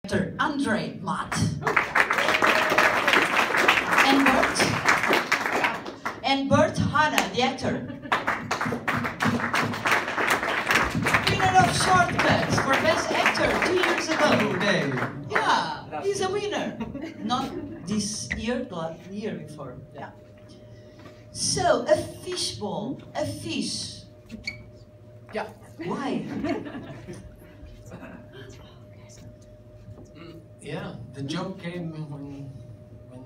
Actor Andre Matt. And Bert. And Bert Hanna, the actor. Winner of Shortcuts for Best Actor 2 years ago. Yeah, he's a winner. Not this year, but the year before. Yeah. So, a fishbowl, a fish. Yeah. Why? Yeah, the joke came when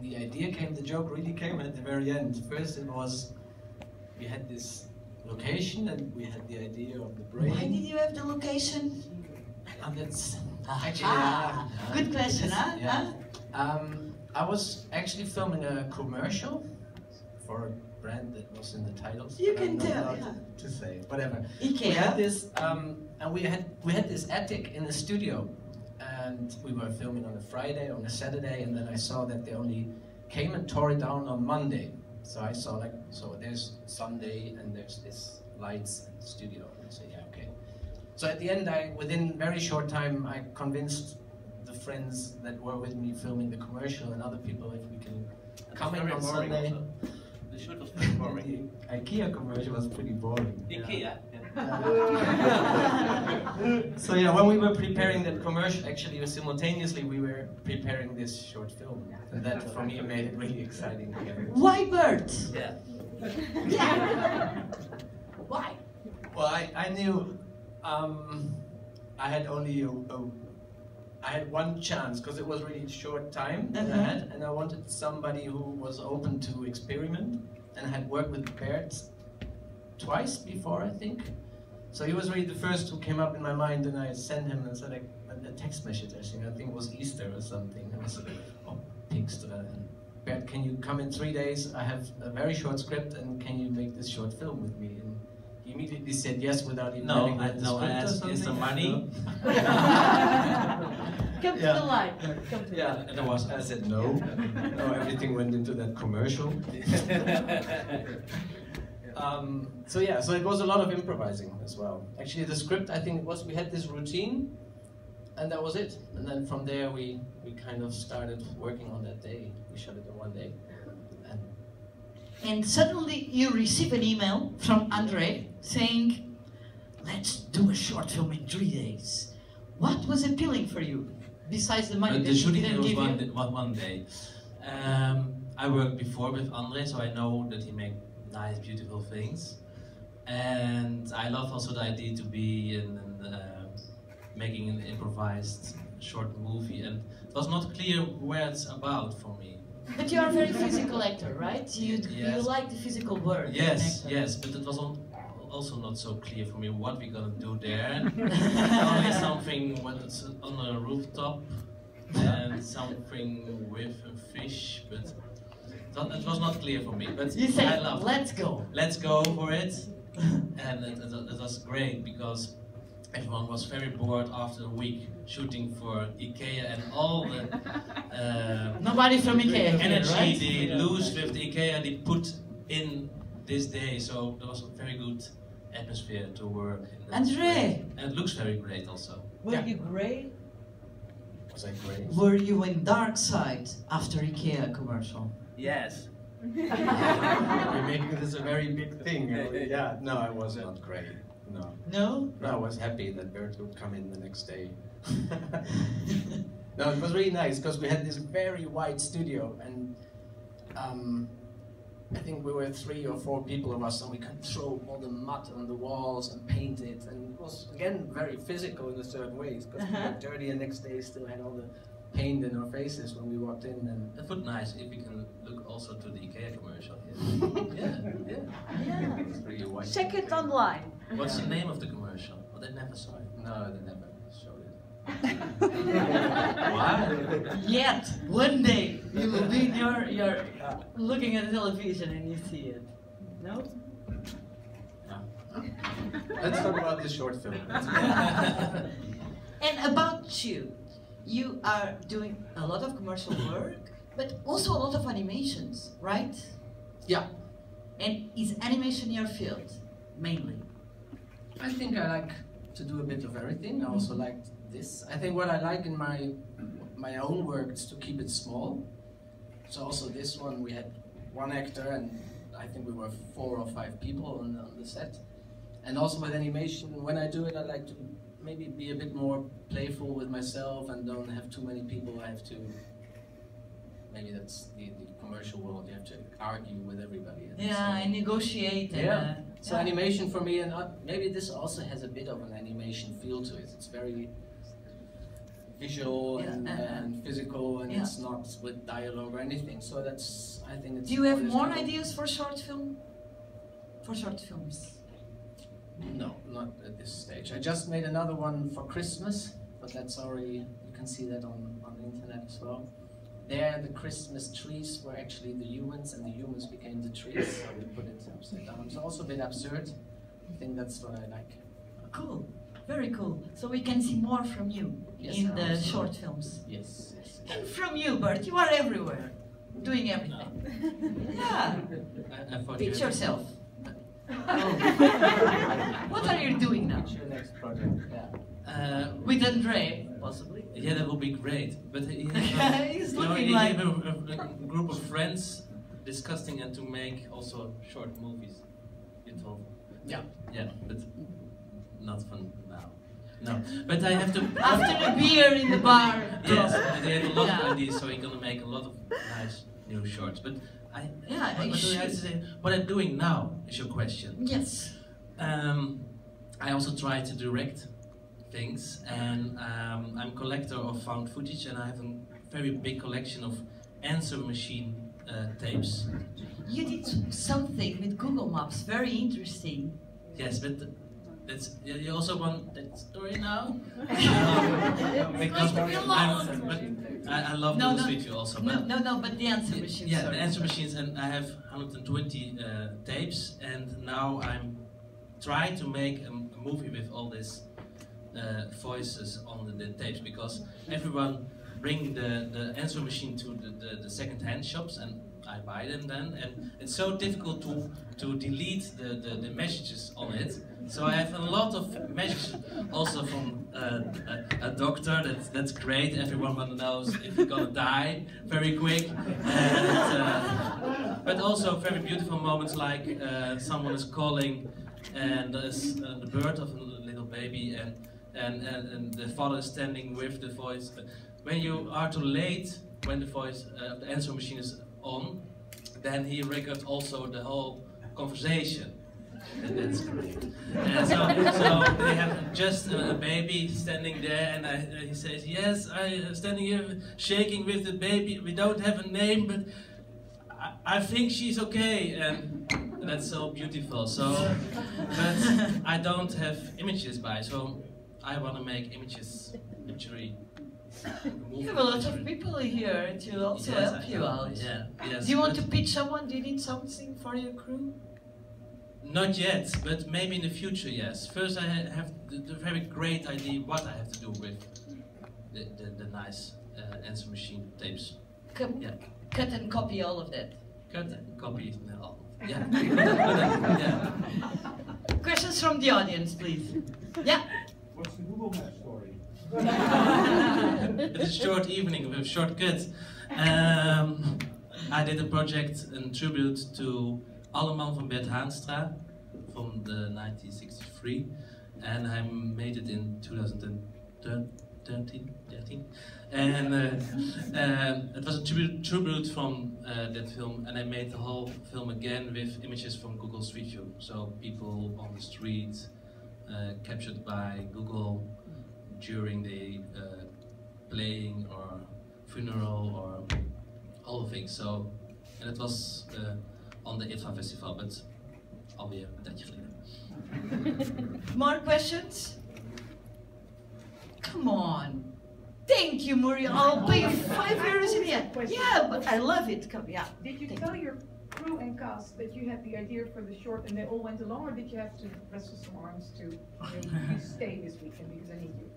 the idea came. The joke really came at the very end. First, it was we had this location and we had the idea of the brain. Why did you have the location? And that's good question, huh? Yeah. I was actually filming a commercial for a brand that was in the titles. You can tell, yeah. To say whatever. IKEA. We had this, and we had this attic in the studio, and we were filming on a Friday, on a Saturday, and then I saw that they only came and tore it down on Monday. So I saw like, so there's Sunday and there's this lights in the studio. And I said, yeah, okay. So at the end, within very short time, I convinced the friends that were with me filming the commercial and other people if we can come in on Sunday. The shoot was pretty boring. The IKEA commercial was pretty boring. IKEA. So yeah, when we were preparing that commercial, actually simultaneously we were preparing this short film, and that for me made it really exciting. Why Bert? Yeah. Yeah. Why? Well, I knew I had only I had one chance because it was really short time that I had, and I wanted somebody who was open to experiment, and I had worked with Bert twice before, I think. So he was really the first who came up in my mind, and I sent him and said a text message. I think it was Easter or something. And I said, "Oh, Pinkster, Bert, can you come in 3 days? I have a very short script, and can you make this short film with me?" And he immediately said yes without even having read the script. I asked, is there money? Come to the light. Come to Yeah, and I said no. No, everything went into that commercial. So yeah, so it was a lot of improvising as well. Actually, the script, I think it was, we had this routine, and that was it. And then from there, we kind of started working on that day. We shot it in one day. And suddenly you receive an email from Andre saying, let's do a short film in 3 days. What was appealing for you, besides the money that The shooting didn't was give you? one day. I worked before with Andre, so I know that he makes nice, beautiful things. And I love also the idea to be in making an improvised short movie. And it was not clear where it's about for me. But you are a very physical actor, right? You Yes. like the physical work. Yes, yes, but it was also not so clear for me what we're gonna do there. Only something when it's on a rooftop and something with a fish, but it was not clear for me. But You say, I loved let's go. Let's go for it. And it was great because everyone was very bored after a week shooting for IKEA, and all the Nobody from IKEA energy right? they lose with the IKEA they put in this day. So there was a very good atmosphere to work. Andre! And it looks very great also. Were you grey? Was I great? Were you in dark side after IKEA commercial? Yes. We're making this a very big thing. Yeah, no, I was not great. No. No? No, I was happy that Bert would come in the next day. No, it was really nice because we had this very wide studio, and I think we were 3 or 4 people of us, and we could throw all the mud on the walls and paint it, and it was again very physical in a certain ways because we were dirty, and next day still had all the paint in our faces when we walked in. And It would nice if we can look also to the IKEA commercial here. Yeah. it's really white. Check it online. What's the name of the commercial? Well, they never saw it. No, they never showed it. Why? Yet, one day, you will be in your looking at television and you see it. No? Let's talk about this short film. And about you, you are doing a lot of commercial work, but also a lot of animations, right? Yeah. And is animation your field, mainly? I think I like to do a bit of everything. I also like this. I think what I like in my own work is to keep it small. So also this one, we had one actor, and I think we were 4 or 5 people on the set. And also with animation, when I do it, I like to maybe be a bit more playful with myself and don't have too many people I have to. Maybe that's the commercial world. You have to argue with everybody. And negotiate. So animation for me, and maybe this also has a bit of an animation feel to it. It's very visual and physical, and it's not with dialogue or anything. So that's, I think it's... Do you have more ideas for short film? For short films? No, not at this stage. I just made another one for Christmas, but that's already, you can see that on the internet as well. There, the Christmas trees were actually the humans, and the humans became the trees, so we put it upside down. It's also a bit absurd. I think that's what I like. Cool, very cool. So we can see more from you in the short films. Yes. And from you, Bert, you are everywhere, doing everything. Yeah, teach yourself. What are you doing now? What's your next project? With Andre, possibly. Yeah, that would be great. But he's looking like a group of friends discussing and to make also short movies. You told. Yeah, but not for now. No, but I have to. After the beer in the bar. Yes, they have a lot of ideas, so we're gonna make a lot of nice new shorts. But what I'm doing now is your question. Yes. I also try to direct things, and I'm a collector of found footage, and I have a very big collection of answer machine tapes. You did something with Google Maps, very interesting. But that's, you also want that story now? Because I love Google Street View also. But but the answer machines. Yeah, the answer machines, and I have 120 tapes, and now I'm trying to make a movie with all these voices on the tapes, because everyone bring the answer machine to the second-hand shops, and I buy them then, and it's so difficult to delete the messages on it. So I have a lot of messages also from a doctor. That's great. Everyone knows if you're gonna die very quick. And, but also very beautiful moments like someone is calling, and there's the birth of a little baby, and the father is standing with the voice. When you are too late, when the voice, the answer machine is on, then he records also the whole conversation. And that's great. So they have just a baby standing there, and he says, "Yes, I am standing here shaking with the baby. We don't have a name, but I think she's okay." And that's so beautiful. So, but I don't have images by, so I want to make imagery. You have a lot of people here to also help you out. Yes. Do you want to pitch someone? Do you need something for your crew? Not yet, but maybe in the future, yes. First I have the very great idea what I have to do with the nice answer machine tapes. Cut and copy all of that. Cut and copy all. Yeah. Questions from the audience, please. Yeah. What's the Google Maps story? It's a short evening with short cuts. I did a project in tribute to Alleman van Bert Haanstra from the 1963, and I made it in 2013, and it was a tribute from that film, and I made the whole film again with images from Google Street View, so people on the street captured by Google during the playing or funeral or all things. So, and it was on the ITVA festival, but alweer een tijdje geleden. More questions? Come on. Thank you, Muriel. I'll pay you €5 in the end. Yeah, but I love it. Come, yeah. Did you tell your crew and cast that you had the idea for the short and they all went along, or did you have to wrestle some arms to you stay this weekend because I need you?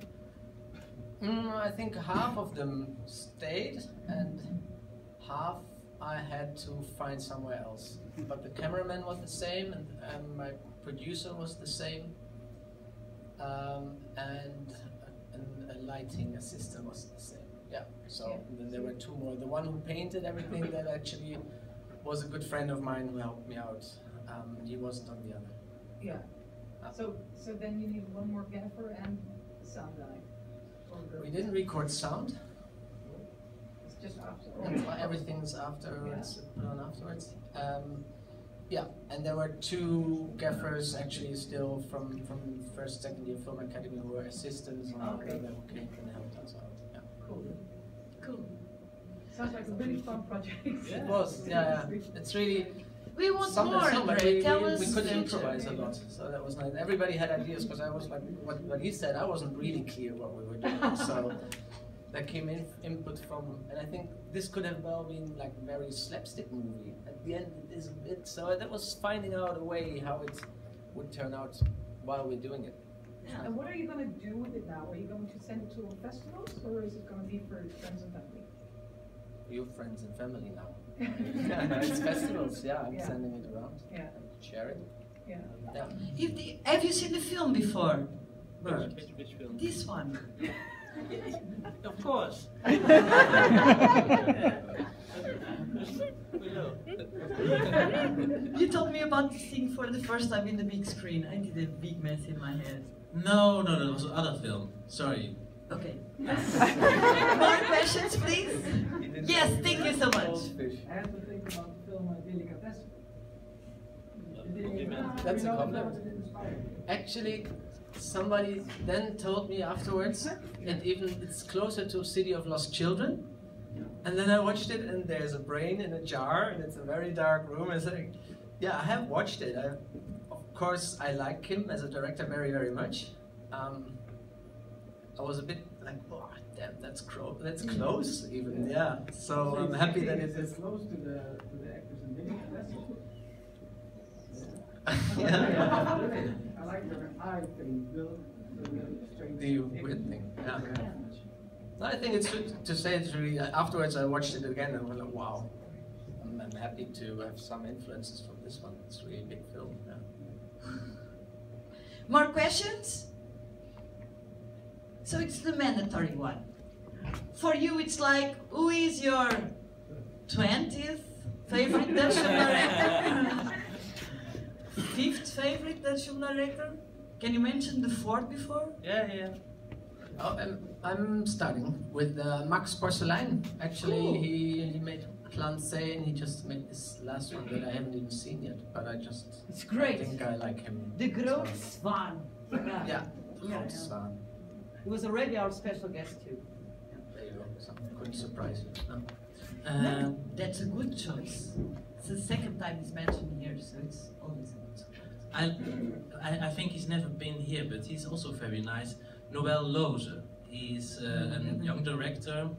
I think half of them stayed and half I had to find somewhere else. But the cameraman was the same, and my producer was the same, and a lighting assistant was the same. Yeah. So Yeah. then there were two more. The one who painted everything that actually was a good friend of mine who helped me out. He wasn't on the other. Yeah. So then you need one more gaffer and a sound guy. Or girl. We didn't record sound. It's just after. Everything's afterwards, put on afterwards. Yeah, and there were two gaffers actually still from first, second year film academy who were assistants on Okay. who came and helped us out. Yeah. Cool. Cool. Sounds like a really fun project. It was, yeah. It's really We want some more, but Andre. Tell us we could future. improvise a lot, so that was nice. Everybody had ideas because I was like, what he said, I wasn't really clear what we were doing, so there came in input from, and I think this could have well been like a very slapstick movie. At the end, it is a bit, so that was finding out a way how it would turn out while we're doing it. And what are you going to do with it now? Are you going to send it to festivals, or is it going to be for friends and family? Your friends and family now. It's festivals, yeah, I'm Yeah. sending it around. Yeah. Share it. Yeah. Yeah. Have you seen the film before? Which film? This one. Of course. You told me about this thing for the first time in the big screen. I did a big mess in my head. No, that was another film. Sorry. Okay. More questions, please? Yes, thank you so much. I have to think about the film Delicatessen. That's a compliment. Actually, somebody then told me afterwards it's closer to City of Lost Children. And then I watched it and there's a brain in a jar and it's a very dark room. It's like, yeah, I have watched it. Of course, I like him as a director very, very much. I was a bit like, oh, damn, that's close even, yeah. So I'm happy that it is. Close to the actors in Delicatessen. Yeah. I like the eye thing, The weird thing, yeah. No, I think it's good to say it's really, afterwards I watched it again and I was like, wow. I'm happy to have some influences from this one. It's really a big film, yeah. More questions? So it's the mandatory one. For you, it's like, who is your 20th favorite Dutch film director? 5th favorite Dutch film director? Can you mention the 4th before? Yeah. Oh, I'm starting with Max Porcelein. Actually, Cool. he made Plan C and he just made this last one that I haven't even seen yet. But It's great. I think I like him. The Grote Zwaan. Yeah, Yeah. Grote Zwaan. He was already our special guest too. There you go. Something couldn't surprise you. No. Um, That's a good choice. It's the second time he's mentioned here, so it's always a good choice. I think he's never been here, but he's also very nice. Noël Loze. He's a young director.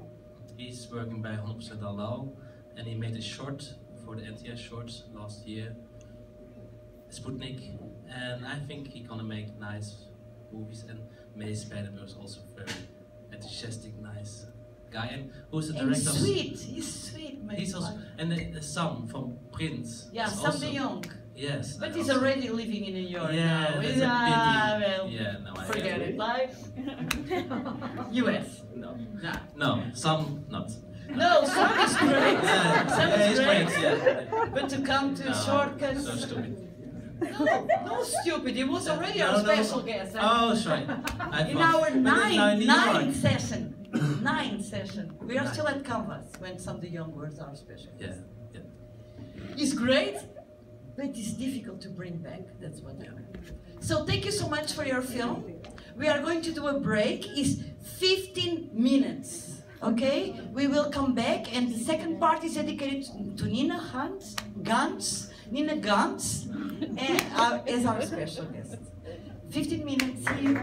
He's working by 100% Halal, and he made a short for the NTS shorts last year, Sputnik, and I think he's gonna make nice movies. And May Spijlenburg is also very enthusiastic, nice guy, and who's the And director? he's sweet, mate. He's also, and the son from Prince. Yeah, is Sam also- de Jong. Yes. But I he's also- already living in New York Yeah, now. that's a Yeah, pity. well, Yeah, no, I forget get it. it. Like, US. No. Nah. No, some not. No, Sam is great. Sam Yeah, is it's great. great, yeah. But to come to No, shortcuts. So stupid. No, stupid. He was already our special guest. Oh, sorry. In our ninth ninth session. Ninth session. We are still at Canvas when Sam de Jong was our special Yeah, guest. yeah. He's great, but it's difficult to bring back. That's what I mean. So thank you so much for your film. We are going to do a break. It's 15 minutes. Okay? We will come back and the second part is dedicated to Nina Gans, as our special guest. 15 minutes. See you.